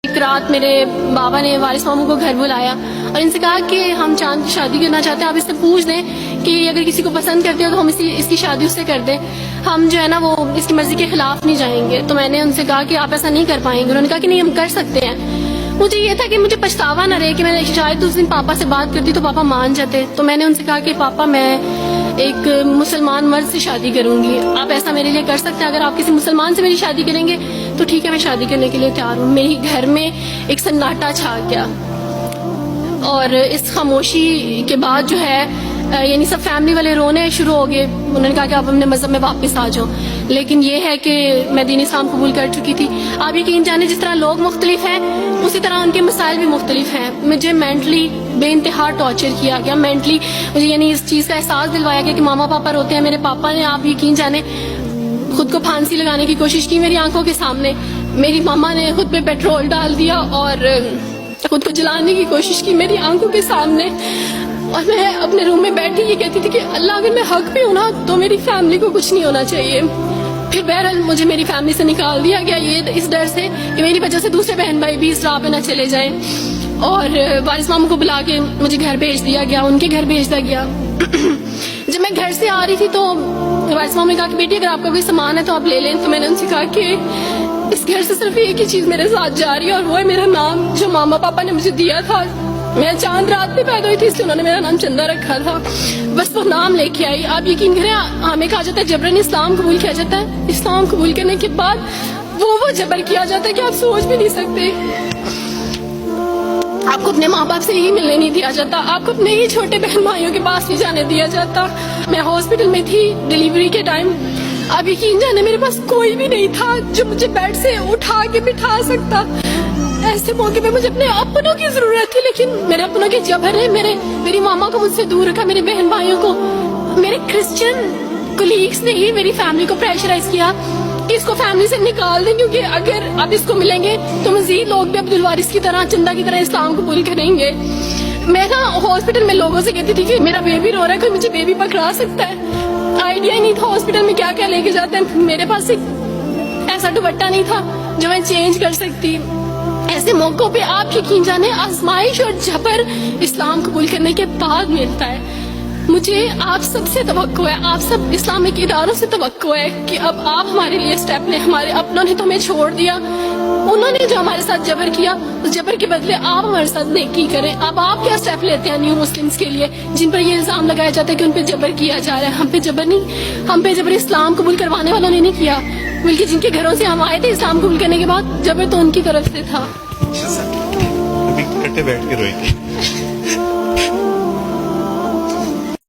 ایک رات میرے بابا نے وارث ماموں کو گھر بلایا اور ان سے کہا کہ ہم چاند کی شادی کرنا چاہتے ہیں, آپ اس سے پوچھ دیں کہ اگر کسی کو پسند کرتے ہو تو ہم اس کی شادی اس سے کر دیں, ہم جو ہے نا وہ اس کی مرضی کے خلاف نہیں جائیں گے. تو میں نے ان سے کہا کہ آپ ایسا نہیں کر پائیں گے. انہوں نے کہا کہ نہیں ہم کر سکتے ہیں. مجھے یہ تھا کہ مجھے پچھتاوا نہ رہے کہ میں نے شاید اس دن پاپا سے بات کرتی تو پاپا مان جاتے. تو میں نے ان سے کہا کہ پاپا میں ایک مسلمان مرد سے شادی کروں گی, آپ ایسا میرے لیے کر سکتے ہیں؟ اگر آپ کسی مسلمان سے میری شادی کریں گے تو ٹھیک ہے, میں شادی کرنے کے لیے تیار ہوں. میری گھر میں ایک سناٹا چھا گیا اور اس خاموشی کے بعد جو ہے یعنی سب فیملی والے رونے شروع ہو گئے. انہوں نے کہا کہ آپ اپنے مذہب میں واپس آ جاؤ. لیکن یہ ہے کہ میں دین اسلام قبول کر چکی تھی. آپ یقین جانیں جس طرح لوگ مختلف ہیں اسی طرح ان کے مسائل بھی مختلف ہیں. مجھے مینٹلی بے انتہا ٹارچر کیا گیا. مینٹلی مجھے یعنی اس چیز کا احساس دلوایا گیا کہ ماما پاپا روتے ہیں. میرے پاپا نے آپ یقین جانیں خود کو پھانسی لگانے کی کوشش کی میری آنکھوں کے سامنے. میری ماما نے خود پہ پیٹرول ڈال دیا اور خود کو جلانے کی کوشش کی میری آنکھوں کے سامنے. اور میں اپنے روم میں بیٹھی یہ کہتی تھی کہ اللہ اگر میں حق پہ ہوں نا تو میری فیملی کو کچھ نہیں ہونا چاہیے. پھر بہرحال مجھے میری فیملی سے نکال دیا گیا یہ اس ڈر سے کہ میری وجہ سے دوسرے بہن بھائی بھی اس راہ پہ نہ چلے جائیں. اور وارث ماموں کو بلا کے مجھے گھر بھیج دیا گیا, ان کے گھر بھیج دیا گیا. جب میں گھر سے آ رہی تھی تو وارث ماموں نے کہا کہ بیٹی اگر آپ کا کوئی سامان ہے تو آپ لے لیں. تو میں نے ان سے کہا کہ اس گھر سے صرف ایک ہی چیز میرے ساتھ جا رہی ہے اور وہ ہے میرا نام جو ماما پاپا نے مجھے دیا تھا. میں چاند رات میں پیدا ہوئی تھی اس لیے انہوں نے میرا نام چندہ رکھا تھا. بس وہ نام لے کے آئی. آپ یقین کریں ہمیں کہا جاتا ہے جبرن اسلام قبول کیا جاتا ہے. اسلام قبول کرنے کے بعد وہ جبر کیا جاتا ہے کہ آپ سوچ بھی نہیں سکتے. آپ کو اپنے ماں باپ سے ہی ملنے نہیں دیا جاتا, آپ کو اپنے ہی چھوٹے بہن بھائیوں کے پاس نہیں جانے دیا جاتا. میں ہاسپٹل میں تھی ڈیلیوری کے ٹائم. آپ یقین جانے میرے پاس کوئی بھی نہیں تھا جو مجھے بیڈ سے اٹھا کے بٹھا سکتا. ایسے موقع پہ مجھے اپنے اپنوں کی ضرورت تھی لیکن میرے اپنوں کی جبر ہے. میری ماما کو مجھ سے دور رکھا, میرے بہن بھائیوں کو. میرے کرسچن کولیگس نے ہی میری فیملی کو پریشرائز کیا کہ اس کو فیملی سے نکال دیں کیونکہ اگر آپ اس کو ملیں گے تو مزید لوگ بھی عبد الوارث کی طرح چندہ کی طرح اسلام قبول کریں گے. میں نا ہاسپٹل میں لوگوں سے کہتی تھی کہ میرا بیبی رو رہا ہے, کوئی مجھے بیبی پکڑا سکتا ہے. آئیڈیا ہی نہیں تھا ہاسپٹل میں کیا کیا لے کے جاتے ہیں. میرے پاس ایک ایسا دوپٹہ نہیں تھا جو میں چینج کر سکتی. ایسے موقعوں پہ آپ یقین جانے آزمائش اور جبر اسلام قبول کرنے کے بعد ملتا ہے. مجھے آپ سب سے توقع ہے, آپ سب اسلامک اداروں سے توقع ہے کہ اب آپ ہمارے لیے سٹیپ لیں. ہمارے اپنوں نے تو ہمیں چھوڑ دیا, انہوں نے جو ہمارے ساتھ جبر کیا اس جبر کے بدلے آپ ہمارے ساتھ نیکی کریں. اب آپ کیا سٹیپ لیتے ہیں نیو مسلمز کے لیے جن پر یہ الزام لگایا جاتا ہے کہ ان پہ جبر کیا جا رہا ہے؟ ہم پہ جبر نہیں, ہم پہ جبر اسلام قبول کروانے والوں نے نہیں کیا بلکہ جن کے گھروں سے ہم آئے تھے اسلام قبول کرنے کے بعد جبر تو ان کی طرف سے تھا. ابھی کٹے بیٹھ کے روئی تھی.